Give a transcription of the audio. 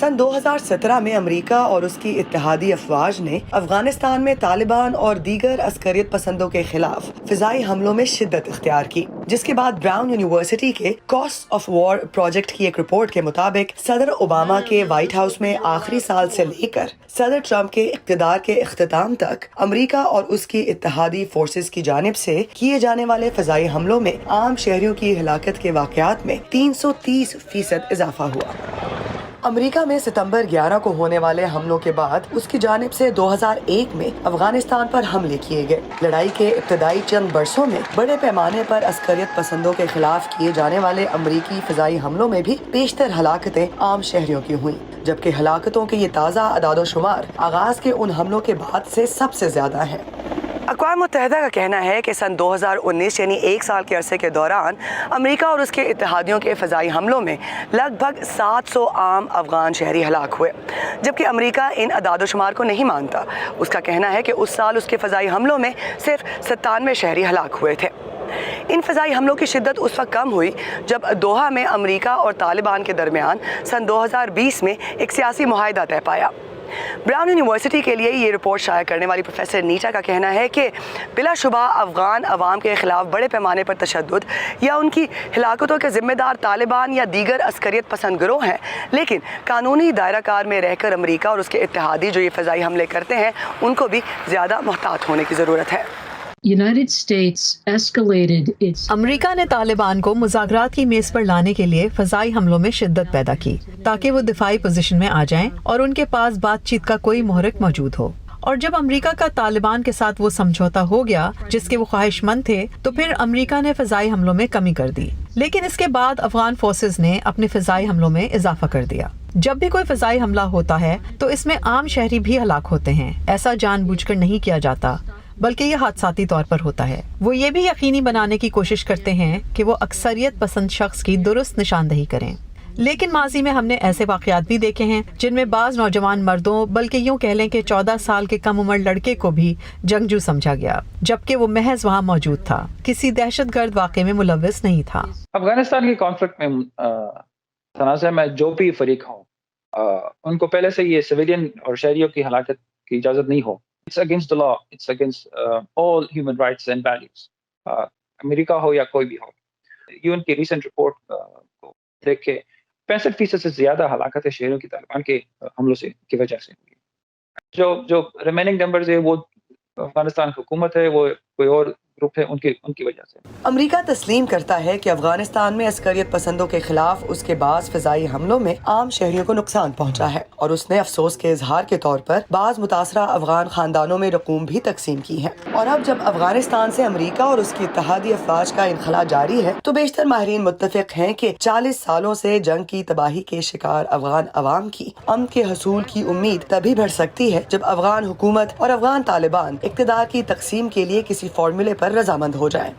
सन 2017 में अमेरिका और उसकी इत्तेहादी अफवाज ने अफगानिस्तान में तालिबान और दीगर अस्करियत पसंदों के खिलाफ फिजाई हमलों में शिद्दत इख्तियार की, जिसके बाद ब्राउन यूनिवर्सिटी के कॉस्ट ऑफ वॉर प्रोजेक्ट की एक रिपोर्ट के मुताबिक सदर ओबामा के व्हाइट हाउस में आखिरी साल से लेकर सदर ट्रंप के इक़्तिदार के इख्तिताम तक अमेरिका और उसकी इत्तेहादी फोर्सेस की जानिब से किए जाने वाले फिजाई हमलों में आम शहरियों की हिलाकत के वाक़यात में 330% इजाफा हुआ। अमेरिका में सितंबर 11 को होने वाले हमलों के बाद उसकी जानिब से 2001 में अफगानिस्तान पर हमले किए गए। लड़ाई के इब्तदाई चंद बरसों में बड़े पैमाने पर अस्करियत पसंदों के खिलाफ किए जाने वाले अमरीकी फिजाई हमलों में भी बेशतर हलाकतें आम शहरियों की हुई, जबकि हलाकतों के ये ताज़ा अदाद-ओ-शुमार आगाज के उन हमलों के बाद से सबसे ज्यादा है। अक़वाम मुत्तहिदा का कहना है कि सन 2019 यानी एक साल के अरसे के दौरान अमेरिका और उसके इत्तेहादियों के फ़िज़ाई हमलों में लगभग 700 आम अफ़गान शहरी हलाक हुए, जबकि अमेरिका इन अदाद-ओ-शुमार को नहीं मानता। उसका कहना है कि उस साल उसके फ़िज़ाई हमलों में सिर्फ 97 शहरी हलाक हुए थे। इन फ़िज़ाई हमलों की शिद्दत उस वक्त कम हुई जब दोहा में अमेरिका और तालिबान के दरमियान सन 2020 में एक सियासी मुआहिदा तय पाया। ब्राउन यूनिवर्सिटी के लिए ये रिपोर्ट शाया करने वाली प्रोफेसर नीचा का कहना है कि बिलाशुबा अफ़गान अवाम के खिलाफ बड़े पैमाने पर तशद्दुद या उनकी हिलाकतों के ज़िम्मेदार तालिबान या दीगर अस्करियत पसंद गिरोह हैं, लेकिन कानूनी दायरा कार में रहकर अमेरिका और उसके इत्तेहादी जो ये फ़िज़ाई हमले करते हैं उनको भी ज़्यादा मुहतात होने की ज़रूरत है। अमेरिका ने तालिबान को मुज़ाकरात की मेज पर लाने के लिए फ़िज़ाई हमलों में शिद्दत पैदा की ताकि वो दिफाई पोजीशन में आ जाएं और उनके पास बातचीत का कोई मुहर्रिक मौजूद हो। और जब अमेरिका का तालिबान के साथ वो समझौता हो गया जिसके वो ख्वाहिशमंद थे, तो फिर अमेरिका ने फ़िज़ाई हमलों में कमी कर दी। लेकिन इसके बाद अफगान फोर्सेस ने अपने फ़िज़ाई हमलों में इजाफा कर दिया। जब भी कोई फ़िज़ाई हमला होता है तो इसमें आम शहरी भी हलाक होते हैं। ऐसा जानबूझकर नहीं किया जाता, बल्कि ये हादसाती तौर पर होता है। वो ये भी यकीनी बनाने की कोशिश करते हैं कि वो अक्सरियत पसंद शख्स की दुरुस्त निशानदही करें। लेकिन माजी में हमने ऐसे वाक़यात भी देखे हैं जिनमें बाज़ नौजवान मर्दों, बल्कि यूँ कह लें कि 14 साल के कम उम्र लड़के को भी जंगजू समझा गया, जबकि वो महज वहाँ मौजूद था, किसी दहशतगर्द वाक़े में मुलव्वस नहीं था। अफगानिस्तान के कॉन्फ्लिक्ट में तनाज़ा में जो भी फरीक हों, उनको पहले से ये सिविलियन और शहरियों की हलाकत की इजाज़त नहीं हो। It's against the law. It's against all human rights and values. America हो या कोई भी हो। यूएन की रिसेंट रिपोर्ट को देख के 65% से ज्यादा हलाकत शहरों की तालिबान के हमलों से की वजह से हुई। जो रिमेनिंग नंबर्स है वो अफगानिस्तान की हुकूमत है, वो कोई और ग्रुप है, उनकी वजह से। अमेरिका तस्लीम करता है कि अफगानिस्तान में अस्करियत पसंदों के खिलाफ उसके बाज़ फ़िज़ाई हमलों में आम शहरियों को नुकसान पहुंचा है, और उसने अफसोस के इजहार के तौर पर बाज़ मुतासरा अफगान खानदानों में रकूम भी तकसीम की है। और अब जब अफगानिस्तान से अमेरिका और उसकी इत्तेहादी अफवाज का इनखला जारी है, तो बेशतर माहिरीन मुत्तफ़िक़ हैं कि 40 सालों से जंग की तबाही के शिकार अफगान अवाम की अमन के हसूल की उम्मीद तभी बढ़ सकती है जब अफगान हुकूमत और अफगान तालिबान इक़्तिदार की तक़सीम के लिए किसी फार्मूले पर रजामंद हो जाए।